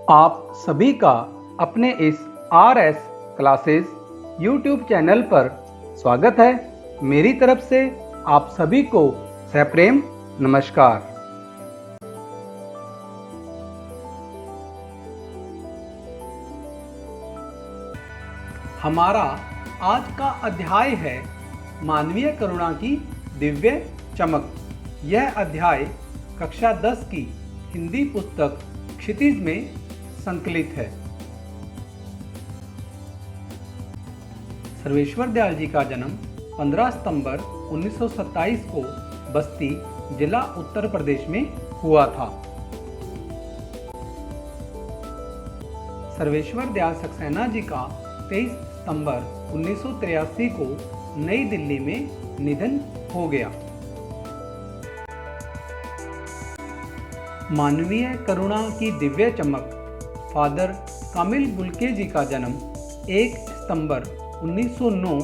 आप सभी का अपने इस RS क्लासेस YouTube चैनल पर स्वागत है। मेरी तरफ से आप सभी को सप्रेम नमस्कार। हमारा आज का अध्याय है मानवीय करुणा की दिव्य चमक। यह अध्याय कक्षा 10 की हिंदी पुस्तक क्षितिज में संकलित है। सर्वेश्वर दयाल जी का जन्म 15 सितंबर 1927 को बस्ती जिला उत्तर प्रदेश में हुआ था। सर्वेश्वर दयाल सक्सेना जी का 23 सितंबर 1983 को नई दिल्ली में निधन हो गया। मानवीय करुणा की दिव्य चमक फादर कामिल बुल्के जी का जन्म 1 सितंबर 1909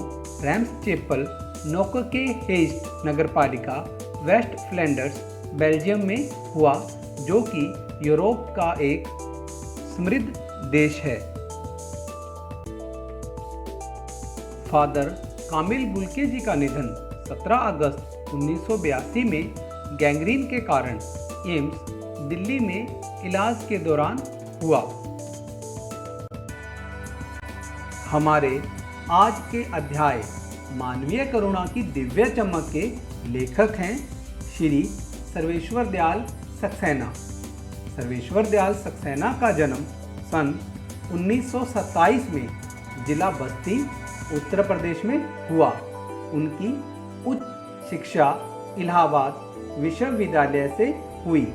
रैम्स चैपल नौकके हेस्ट नगरपालिका वेस्ट फ्लैंडर्स बेल्जियम में हुआ, जो कि यूरोप का एक समृद्ध देश है। फादर कामिल बुल्के जी का निधन 17 अगस्त 1982 में गैंग्रीन के कारण एम्स दिल्ली में इलाज के दौरान हुआ। हमारे आज के अध्याय मानवीय करुणा की दिव्य चमक के लेखक हैं श्री सर्वेश्वर दयाल सक्सेना। सर्वेश्वर दयाल सक्सेना का जन्म सन 1927 में जिला बस्ती उत्तर प्रदेश में हुआ। उनकी उच्च शिक्षा इलाहाबाद विश्वविद्यालय से हुई।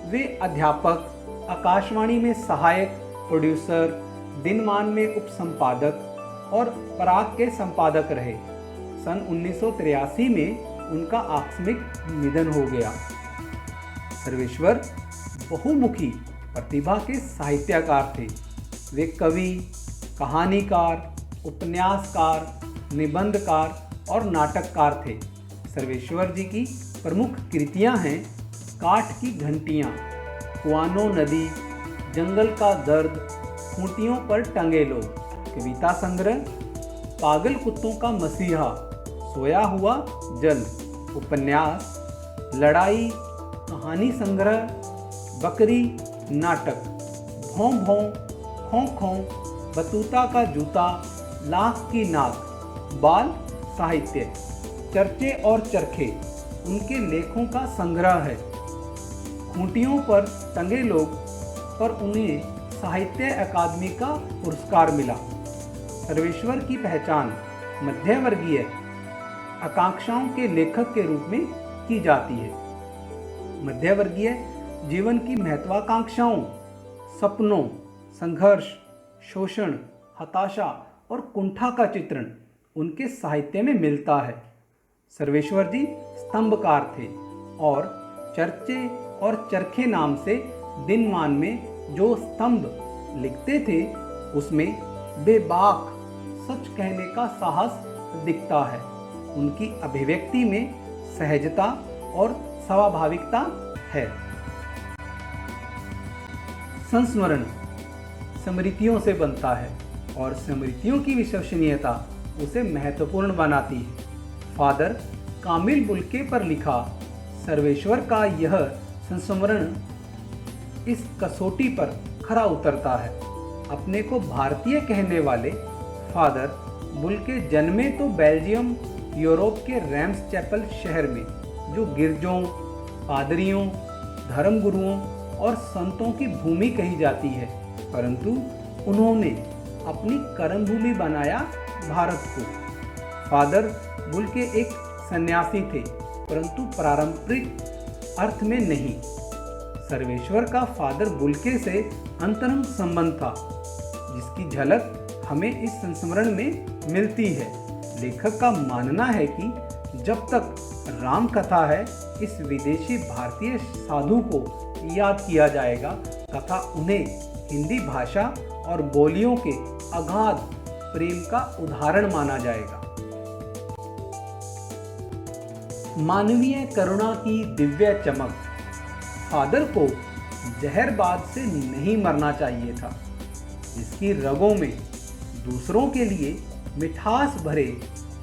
वे अध्यापक, आकाशवाणी में सहायक प्रोड्यूसर, दिनमान में उपसंपादक और पराग के संपादक रहे। सन 1983 में उनका आकस्मिक निधन हो गया। सर्वेश्वर बहुमुखी प्रतिभा के साहित्यकार थे। वे कवि, कहानीकार, उपन्यासकार, निबंधकार और नाटककार थे। सर्वेश्वर जी की प्रमुख कृतियां हैं काठ की घंटियां, कुआनो नदी, जंगल का दर्द, खूंटियों पर टंगे लोग, कविता संग्रह पागल कुत्तों का मसीहा, सोया हुआ जल, उपन्यास, लड़ाई, कहानी संग्रह, बकरी, नाटक, भौं भौं, खों खों, बतूता का जूता, लाख की नाक, बाल साहित्य, चर्चे और चरखे उनके लेखों का संग्रह है। खूंटियों पर टंगे लोग पर उन्हें साहित्य अकादमी का पुरस्कार मिला। सर्वेश्वर की पहचान मध्यवर्गीय आकांक्षाओं के लेखक के रूप में की जाती है। मध्यवर्गीय जीवन की महत्वाकांक्षाओं, सपनों, संघर्ष, शोषण, हताशा और कुंठा का चित्रण उनके साहित्य में मिलता है। सर्वेश्वर जी स्तंभकार थे और चर्चे और चरखे नाम से दिनमान में जो स्तंभ लिखते थे उसमें बेबाक सच कहने का साहस दिखता है। उनकी अभिव्यक्ति में सहजता और स्वाभाविकता है। संस्मरण स्मृतियों से बनता है और स्मृतियों की विश्वसनीयता उसे महत्वपूर्ण बनाती है। फादर कामिल बुल्के पर लिखा सर्वेश्वर का यह संस्मरण इस कसौटी पर खरा उतरता है। अपने को भारतीय कहने वाले फादर बुल्के जन्मे तो बेल्जियम यूरोप के रैम्स चैपल शहर में, जो गिरजों, पादरियों, धर्मगुरुओं और संतों की भूमि कही जाती है, परंतु उन्होंने अपनी कर्मभूमि बनाया भारत को। फादर बुल्के एक सन्यासी थे, परंतु पारंपरिक अर्थ में नहीं। सर्वेश्वर का फादर बुल्के से अंतरंग संबंध था, जिसकी झलक हमें इस संस्मरण में मिलती है। लेखक का मानना है कि जब तक राम कथा है, इस विदेशी भारतीय साधु को याद किया जाएगा तथा उन्हें हिंदी भाषा और बोलियों के अगाध प्रेम का उदाहरण माना जाएगा। मानवीय करुणा की दिव्य चमक फादर को जहरबाद से नहीं मरना चाहिए था। इसकी रगों में दूसरों के लिए मिठास भरे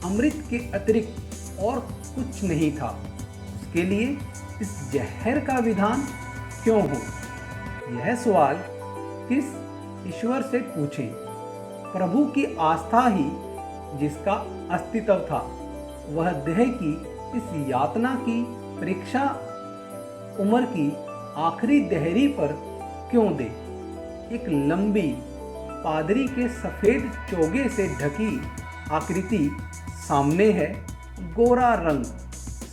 अमृत के अतिरिक्त और कुछ नहीं था। उसके लिए इस जहर का विधान क्यों हो? यह सवाल किस ईश्वर से पूछें? प्रभु की आस्था ही जिसका अस्तित्व था, वह देह की इस यातना की परीक्षा उम्र की आखिरी देहरी पर क्यों दे? एक लंबी पादरी के सफेद चोगे से ढकी आकृति सामने है। गोरा रंग,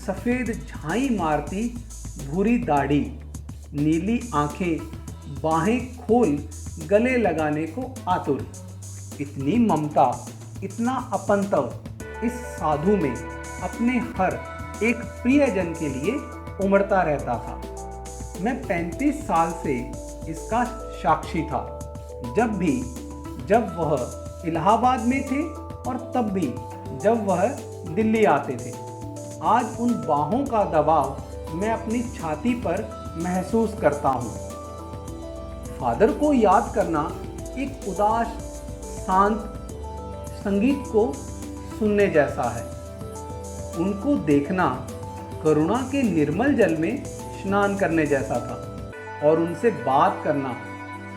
सफेद झाई मारती भूरी दाढ़ी, नीली आंखें, बाहें खोल गले लगाने को आतुर। इतनी ममता, इतना अपनत्व इस साधु में अपने हर एक प्रियजन के लिए उमड़ता रहता था। मैं 35 साल से इसका साक्षी था। जब वह इलाहाबाद में थे और तब भी जब वह दिल्ली आते थे। आज उन बाहों का दबाव मैं अपनी छाती पर महसूस करता हूँ। फादर को याद करना एक उदास शांत संगीत को सुनने जैसा है। उनको देखना करुणा के निर्मल जल में स्नान करने जैसा था और उनसे बात करना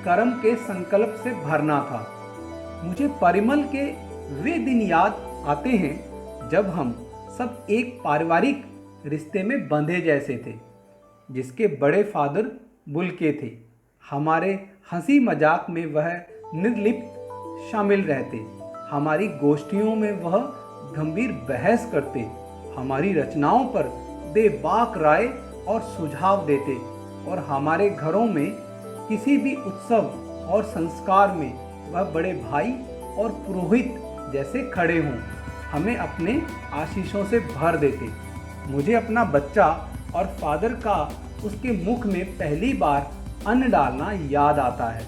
कर्म के संकल्प से भरना था। मुझे परिमल के वे दिन याद आते हैं जब हम सब एक पारिवारिक रिश्ते में बंधे जैसे थे, जिसके बड़े फादर बुल्के थे। हमारे हंसी मजाक में वह निर्लिप्त शामिल रहते, हमारी गोष्ठियों में वह गंभीर बहस करते, हमारी रचनाओं पर बेबाक राय और सुझाव देते और हमारे घरों में किसी भी उत्सव और संस्कार में वह बड़े भाई और पुरोहित जैसे खड़े हों, हमें अपने आशीषों से भर देते। मुझे अपना बच्चा और फादर का उसके मुख में पहली बार अन्न डालना याद आता है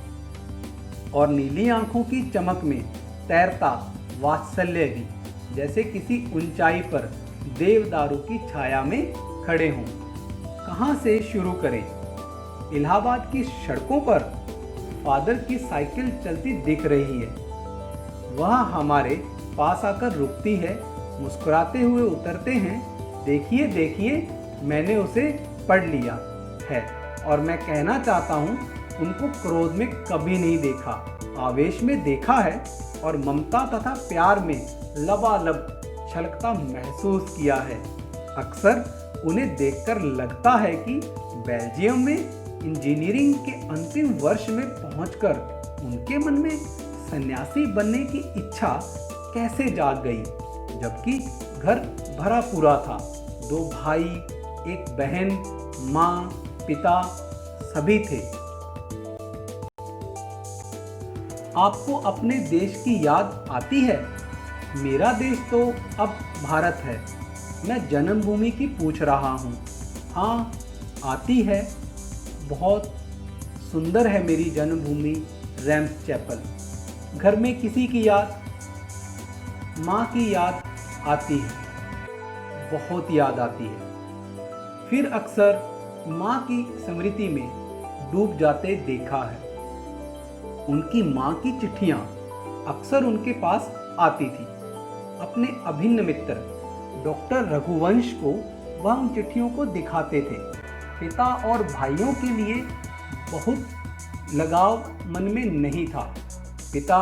और नीली आंखों की चमक में तैरता वात्सल्य भी, जैसे किसी ऊंचाई पर देवदारू की छाया में खड़े हों। कहाँ से शुरू करें? इलाहाबाद की सड़कों पर फादर की साइकिल चलती दिख रही है। वह हमारे पास आकर रुकती है, मुस्कुराते हुए उतरते हैं। देखिए देखिए, मैंने उसे पढ़ लिया है और मैं कहना चाहता हूँ, उनको क्रोध में कभी नहीं देखा, आवेश में देखा है और ममता तथा प्यार में लबालब छलकता महसूस किया है। अक्सर उन्हें देखकर लगता है कि बेल्जियम में इंजीनियरिंग के अंतिम वर्ष में पहुंचकर उनके मन में सन्यासी बनने की इच्छा कैसे जाग गई, जबकि घर भरा पूरा था। 2 भाई, एक बहन, माँ, पिता सभी थे। आपको अपने देश की याद आती है? मेरा देश तो अब भारत है। मैं जन्मभूमि की पूछ रहा हूँ। हाँ, आती है। बहुत सुंदर है मेरी जन्मभूमि रैम्स चैपल। घर में किसी की याद, माँ की याद आती है, बहुत याद आती है। फिर अक्सर माँ की स्मृति में डूब जाते देखा है। उनकी माँ की चिट्ठियाँ अक्सर उनके पास आती थी। अपने अभिन्न मित्र डॉक्टर रघुवंश को वह उन चिट्ठियों को दिखाते थे। पिता और भाइयों के लिए बहुत लगाव मन में नहीं था। पिता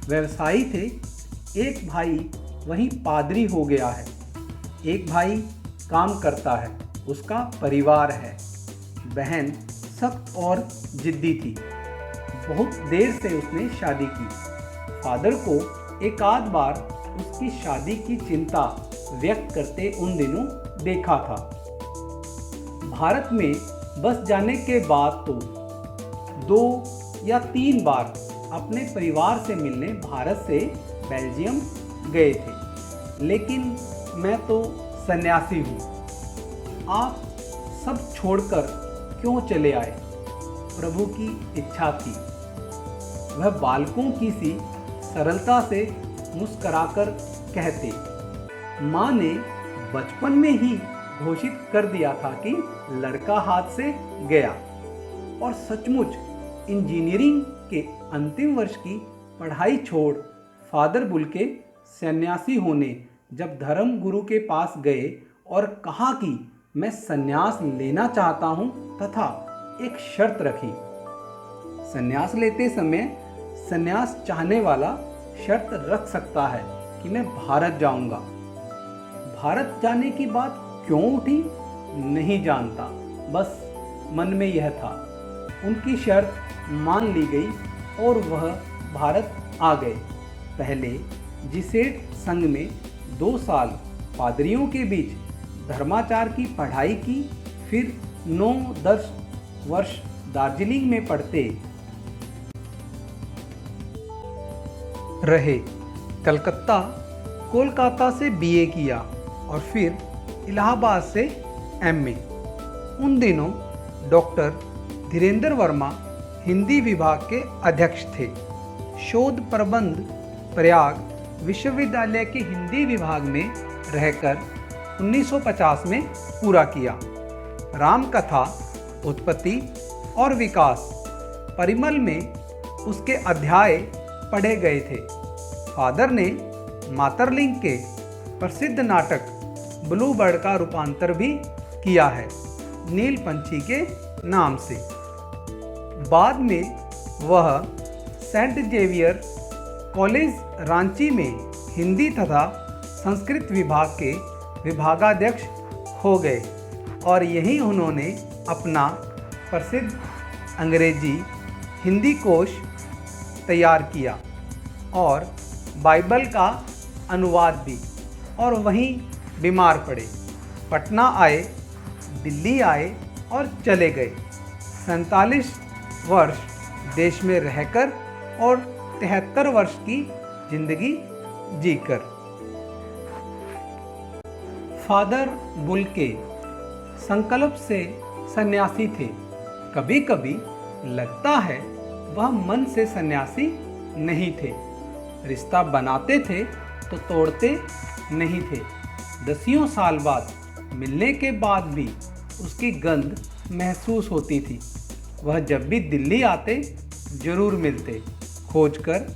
व्यवसायी थे, एक भाई वहीं पादरी हो गया है, एक भाई काम करता है, उसका परिवार है। बहन सख्त और जिद्दी थी, बहुत देर से उसने शादी की। फादर को एक आध बार उसकी शादी की चिंता व्यक्त करते उन दिनों देखा था। भारत में बस जाने के बाद तो 2 या 3 बार अपने परिवार से मिलने भारत से बेल्जियम गए थे, लेकिन मैं तो सन्यासी हूँ। आप सब छोड़कर क्यों चले आए? प्रभु की इच्छा थी। वह बालकों की सी सरलता से मुस्कराकर कहते। माँ ने बचपन में ही घोषित कर दिया था कि लड़का हाथ से गया। और सचमुच इंजीनियरिंग के अंतिम वर्ष की पढ़ाई छोड़ फादर बुल्के सन्यासी होने जब धर्म गुरु के पास गए और कहा कि मैं सन्यास लेना चाहता हूं तथा एक शर्त रखी। सन्यास लेते समय सन्यास चाहने वाला शर्त रख सकता है कि मैं भारत जाऊंगा। भारत जाने की बात क्यों उठी नहीं जानता, बस मन में यह था। उनकी शर्त मान ली गई और वह भारत आ गए। पहले जीसेट संघ में 2 साल पादरियों के बीच धर्माचार की पढ़ाई की, फिर 9-10 वर्ष दार्जिलिंग में पढ़ते रहे। कलकत्ता कोलकाता से बीए किया और फिर इलाहाबाद से एमए। उन दिनों डॉक्टर धीरेन्द्र वर्मा हिंदी विभाग के अध्यक्ष थे। शोध प्रबंध प्रयाग विश्वविद्यालय के हिंदी विभाग में रहकर 1950 में पूरा किया। रामकथा उत्पत्ति और विकास परिमल में उसके अध्याय पढ़े गए थे। फादर ने मातरलिंग के प्रसिद्ध नाटक ब्लू बर्ड का रूपांतर भी किया है, नील पंछी के नाम से। बाद में वह सेंट जेवियर कॉलेज रांची में हिंदी तथा संस्कृत विभाग के विभागाध्यक्ष हो गए और यहीं उन्होंने अपना प्रसिद्ध अंग्रेजी हिंदी कोश तैयार किया और बाइबल का अनुवाद भी, और वहीं बीमार पड़े। पटना आए, दिल्ली आए और चले गए। 47 वर्ष देश में रहकर और 73 वर्ष की जिंदगी जीकर। फादर बुल्के संकल्प से सन्यासी थे। कभी कभी लगता है वह मन से सन्यासी नहीं थे। रिश्ता बनाते थे तो तोड़ते नहीं थे। 10 साल बाद मिलने के बाद भी उसकी गंध महसूस होती थी। वह जब भी दिल्ली आते जरूर मिलते, खोजकर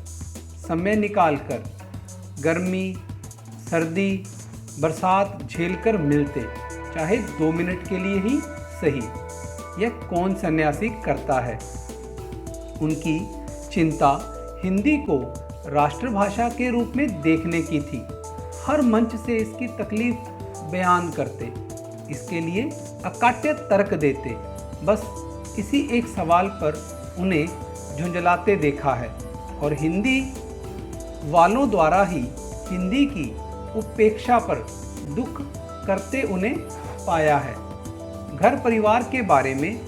समय निकालकर, गर्मी सर्दी बरसात झेलकर मिलते, चाहे 2 मिनट के लिए ही सही। यह कौन सन्यासी करता है। उनकी चिंता हिंदी को राष्ट्रभाषा के रूप में देखने की थी। हर मंच से इसकी तकलीफ बयान करते, इसके लिए अकाट्य तर्क देते। बस इसी एक सवाल पर उन्हें झुंझलाते देखा है और हिंदी वालों द्वारा ही हिंदी की उपेक्षा पर दुख करते उन्हें पाया है। घर परिवार के बारे में,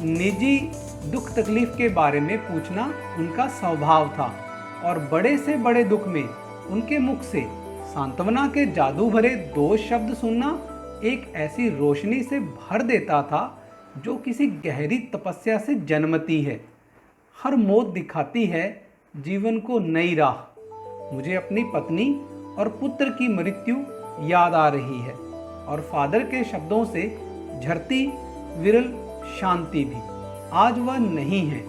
निजी दुख तकलीफ के बारे में पूछना उनका स्वभाव था और बड़े से बड़े दुख में उनके मुख से सांत्वना के जादू भरे 2 शब्द सुनना एक ऐसी रोशनी से भर देता था जो किसी गहरी तपस्या से जन्मती है। हर मौत दिखाती है जीवन को नई राह। मुझे अपनी पत्नी और पुत्र की मृत्यु याद आ रही है और फादर के शब्दों से झरती विरल शांति भी। आज वह नहीं है,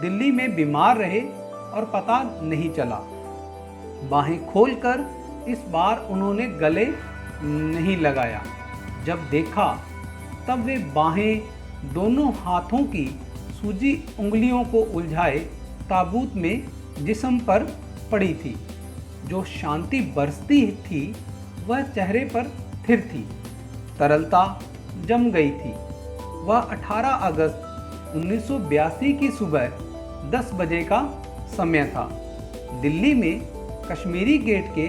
दिल्ली में बीमार रहे और पता नहीं चला। बाहें खोलकर इस बार उन्होंने गले नहीं लगाया। जब देखा तब वे बाहें दोनों हाथों की सूजी उंगलियों को उलझाए ताबूत में जिस्म पर पड़ी थी। जो शांति बरसती थी वह चेहरे पर स्थिर थी, तरलता जम गई थी। वह 18 अगस्त 1982 की सुबह 10 बजे का समय था। दिल्ली में कश्मीरी गेट के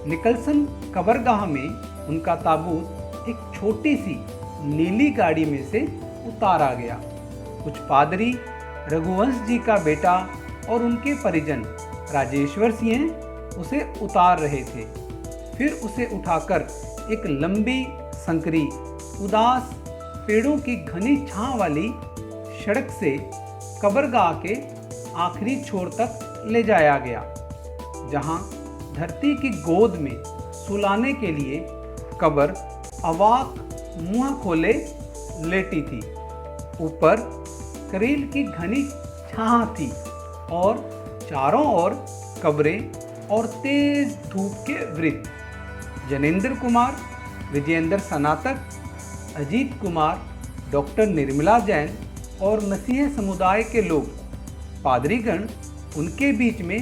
निकलसन कब्रगाह में उनका ताबूत एक छोटी सी नीली गाड़ी में से उतारा गया। कुछ पादरी, रघुवंश जी का बेटा और उनके परिजन राजेश्वर सिंह उसे उतार रहे थे। फिर उसे उठाकर एक लंबी संकरी उदास पेड़ों की घनी छां वाली सड़क से कब्रगाह के आखिरी छोर तक ले जाया गया, जहां धरती की गोद में सुलाने के लिए कब्र अवाक मुंह खोले लेटी थी। ऊपर करील की घनी छाह थी और चारों ओर कब्रें और तेज धूप के वृत्त। जनेंद्र कुमार, विजयेंद्र स्नातक, अजीत कुमार, डॉक्टर निर्मला जैन और मसीह समुदाय के लोग, पादरीगण, उनके बीच में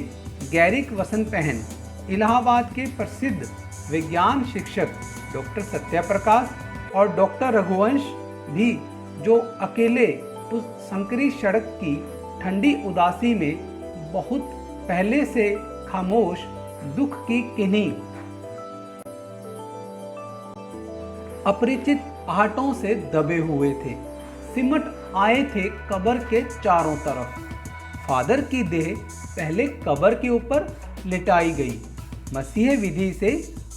गैरिक वसनपहन, इलाहाबाद के प्रसिद्ध विज्ञान शिक्षक डॉक्टर सत्यप्रकाश और डॉक्टर रघुवंश भी, जो अकेले उस संकरी सड़क की ठंडी उदासी में बहुत पहले से खामोश दुख की किन्हीं अपरिचित आहटों से दबे हुए थे, सिमट आए थे कब्र के चारों तरफ। फादर की देह पहले कब्र के ऊपर लिटाई गई। मसीह विधि से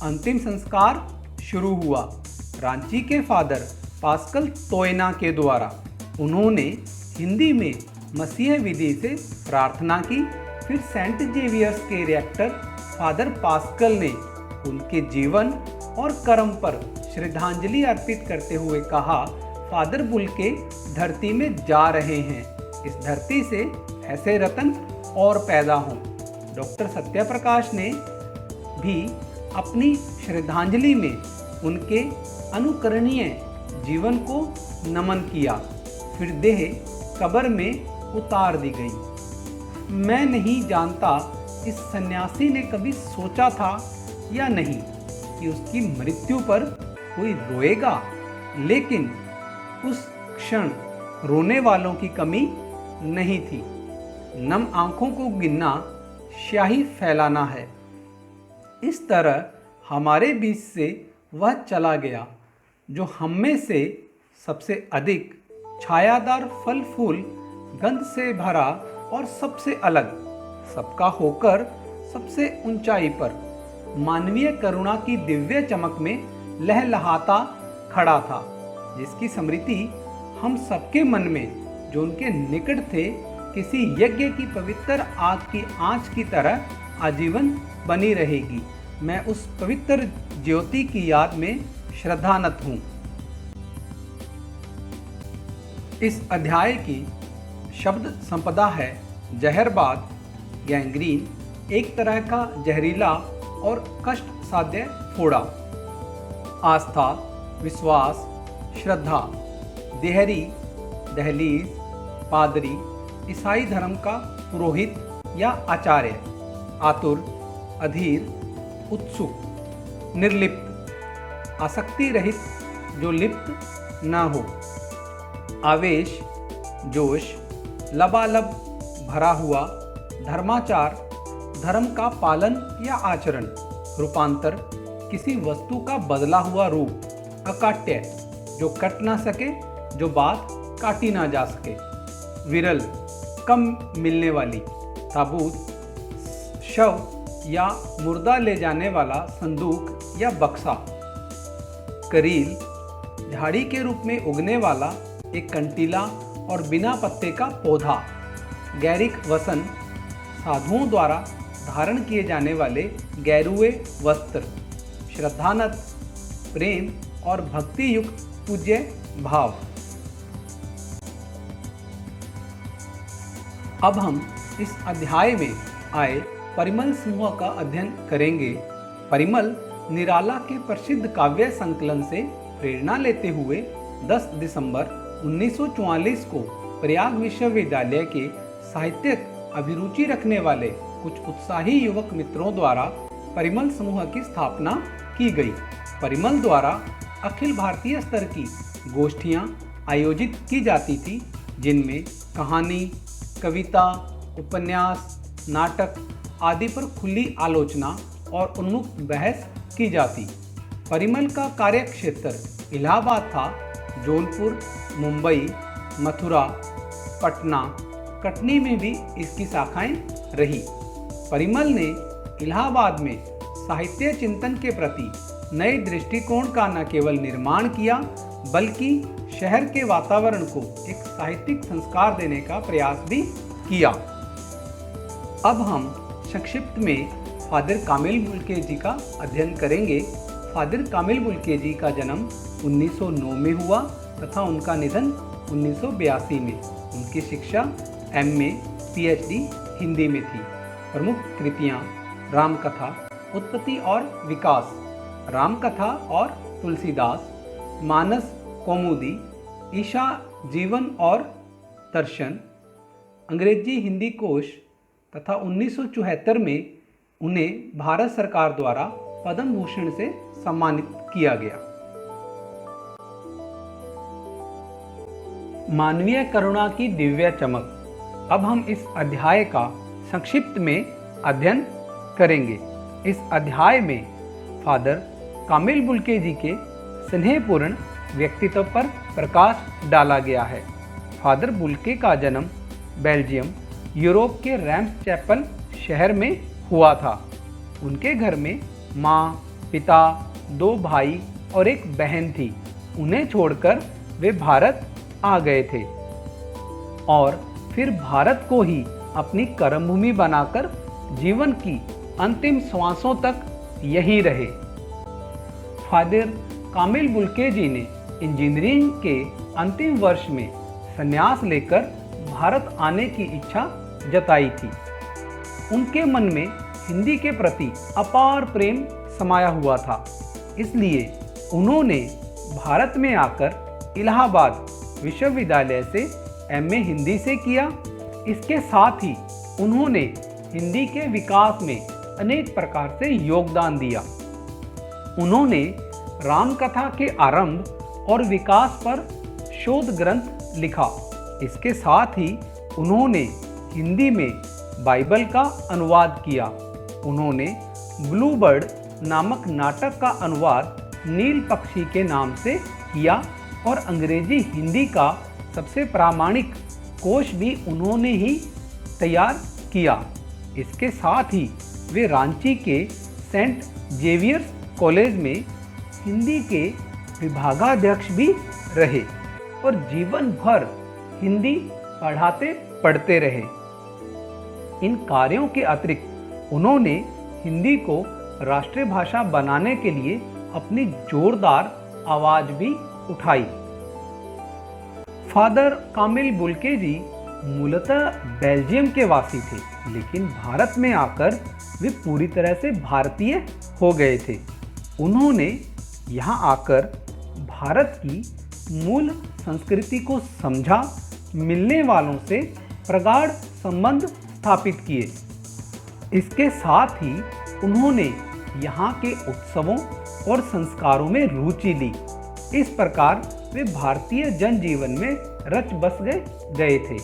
अंतिम संस्कार शुरू हुआ रांची के फादर पास्कल तोयना के द्वारा। उन्होंने हिंदी में मसीह विधि से प्रार्थना की। फिर सेंट जेवियर्स के रेक्टर फादर पास्कल ने उनके जीवन और कर्म पर श्रद्धांजलि अर्पित करते हुए कहा, फादर बुल्के धरती में जा रहे हैं, इस धरती से ऐसे रतन और पैदा हों। डॉक्टर सत्यप्रकाश ने भी अपनी श्रद्धांजलि में उनके अनुकरणीय जीवन को नमन किया। फिर देह कब्र में उतार दी गई। मैं नहीं जानता इस सन्यासी ने कभी सोचा था या नहीं कि उसकी मृत्यु पर कोई रोएगा, लेकिन उस क्षण रोने वालों की कमी नहीं थी। नम आंखों को गिनना स्याही फैलाना है। इस तरह हमारे बीच से वह चला गया जो हम में से सबसे अधिक छायादार फल फूल गंध से भरा और सबसे अलग, सबका होकर सबसे ऊंचाई पर मानवीय करुणा की दिव्य चमक में लहलहाता खड़ा था, जिसकी स्मृति हम सबके मन में जो उनके निकट थे किसी यज्ञ की पवित्र आग की आंच की तरह आजीवन बनी रहेगी। मैं उस पवित्र ज्योति की याद में श्रद्धानत हूँ। इस अध्याय की शब्द संपदा है जहरबाद, गैंग्रीन, एक तरह का जहरीला और कष्ट साध्य फोड़ा। आस्था, विश्वास, श्रद्धा, देहरी, दहलीज, पादरी, ईसाई धर्म का पुरोहित या आचार्य, आतुर, अधीर, उत्सुक, निर्लिप्त, आसक्ति रहित जो लिप्त न हो, आवेश, जोश, लबालब भरा हुआ, धर्माचार, धर्म का पालन या आचरण, रूपांतर, किसी वस्तु का बदला हुआ रूप, अकाट्य, जो कट ना सके, जो बात काटी ना जा सके, विरल, कम मिलने वाली, ताबूत, शव या मुर्दा ले जाने वाला संदूक या बक्सा, करील, झाड़ी के रूप में उगने वाला एक कंटीला और बिना पत्ते का पौधा, गैरिक वसन, साधुओं द्वारा धारण किए जाने वाले गैरुए वस्त्र, श्रद्धानत, प्रेम और भक्ति युक्त पूज्य भाव। अब हम इस अध्याय में आए परिमल समूह का अध्ययन करेंगे। परिमल निराला के प्रसिद्ध काव्य संकलन से प्रेरणा लेते हुए 10 दिसंबर 1944 को प्रयाग विश्वविद्यालय के साहित्यिक अभिरुचि रखने वाले कुछ उत्साही युवक मित्रों द्वारा परिमल समूह की स्थापना की गई। परिमल द्वारा अखिल भारतीय स्तर की गोष्ठियां आयोजित की जाती थी, जिनमें कहानी, कविता, उपन्यास, नाटक आदि पर खुली आलोचना और उन्मुक्त बहस की जाती। परिमल का कार्यक्षेत्र इलाहाबाद था। जौनपुर, मुंबई, मथुरा, पटना, कटनी में भी इसकी शाखाएं रही। परिमल ने इलाहाबाद में साहित्य चिंतन के प्रति नए दृष्टिकोण का न केवल निर्माण किया, बल्कि शहर के वातावरण को एक साहित्यिक संस्कार देने का प्रयास भी किया। अब हम संक्षिप्त में फादर कामिल बुल्के जी का अध्ययन करेंगे। फादर कामिल बुल्के जी का जन्म 1909 में हुआ तथा उनका निधन 1982 में। उनकी शिक्षा MA PhD हिंदी में थी। प्रमुख कृतियाँ रामकथा, उत्पत्ति और विकास, रामकथा और तुलसीदास, मानस कौमुदी, ईशा जीवन और दर्शन, अंग्रेजी हिंदी कोश तथा 1974 में उन्हें भारत सरकार द्वारा पद्म भूषण से सम्मानित किया गया। मानवीय करुणा की दिव्य चमक। अब हम इस अध्याय का संक्षिप्त में अध्ययन करेंगे। इस अध्याय में फादर कामिल बुल्के जी के स्नेहपूर्ण व्यक्तित्व पर प्रकाश डाला गया है। फादर बुल्के का जन्म बेल्जियम, यूरोप के रैम्स चैपल शहर में हुआ था। उनके घर में माँ, पिता, 2 भाई और एक बहन थी। उन्हें छोड़कर वे भारत आ गए थे और फिर भारत को ही अपनी कर्मभूमि बनाकर जीवन की अंतिम श्वासों तक यहीं रहे। फादर कामिल बुल्के जी ने इंजीनियरिंग के अंतिम वर्ष में संन्यास लेकर भारत आने की इच्छा जताई थी। उनके मन में हिंदी के प्रति अपार प्रेम समाया हुआ था, इसलिए उन्होंने भारत में आकर इलाहाबाद विश्वविद्यालय से MA हिंदी से किया। इसके साथ ही उन्होंने हिंदी के विकास में अनेक प्रकार से योगदान दिया। उन्होंने रामकथा के आरंभ और विकास पर शोध ग्रंथ लिखा। इसके साथ ही उन्होंने हिंदी में बाइबल का अनुवाद किया। उन्होंने ब्लू बर्ड नामक नाटक का अनुवाद नील पक्षी के नाम से किया और अंग्रेजी हिंदी का सबसे प्रामाणिक कोश भी उन्होंने ही तैयार किया। इसके साथ ही वे रांची के सेंट जेवियर्स कॉलेज में हिंदी के विभागाध्यक्ष भी रहे और जीवन भर हिंदी पढ़ाते पढ़ते रहे। इन कार्यों के अतिरिक्त उन्होंने हिंदी को राष्ट्रीय भाषा बनाने के लिए अपनी जोरदार आवाज भी उठाई। फादर कामिल बुल्के जी मूलतः बेल्जियम के वासी थे, लेकिन भारत में आकर वे पूरी तरह से भारतीय हो गए थे। उन्होंने यहाँ आकर भारत की मूल संस्कृति को समझा, मिलने वालों से प्रगाढ़ संबंध स्थापित किए। इसके साथ ही उन्होंने यहाँ के उत्सवों और संस्कारों में रुचि ली। इस प्रकार वे भारतीय जनजीवन में रच बस गए थे।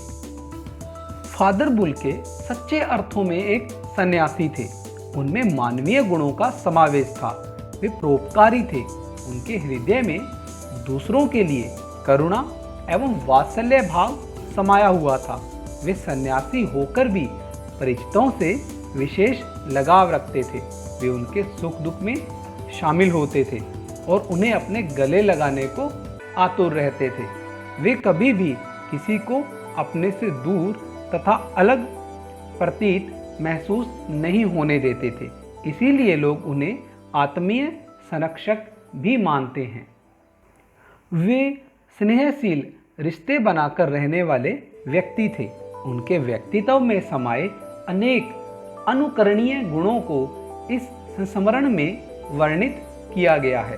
फादर बुल्के सच्चे अर्थों में एक सन्यासी थे। उनमें मानवीय गुणों का समावेश था। वे परोपकारी थे। उनके हृदय में दूसरों के लिए करुणा एवं वात्सल्य भाव समाया हुआ था। वे सन्यासी होकर भी परिचितों से विशेष लगाव रखते थे। वे उनके सुख दुख में शामिल होते थे और उन्हें अपने गले लगाने को आतुर रहते थे। वे कभी भी किसी को अपने से दूर तथा अलग प्रतीत महसूस नहीं होने देते थे। इसीलिए लोग उन्हें आत्मीय संरक्षक भी मानते हैं। वे स्नेहशील रिश्ते बनाकर रहने वाले व्यक्ति थे। उनके व्यक्तित्व में समाये अनेक अनुकरणीय गुणों को इस संस्मरण में वर्णित किया गया है।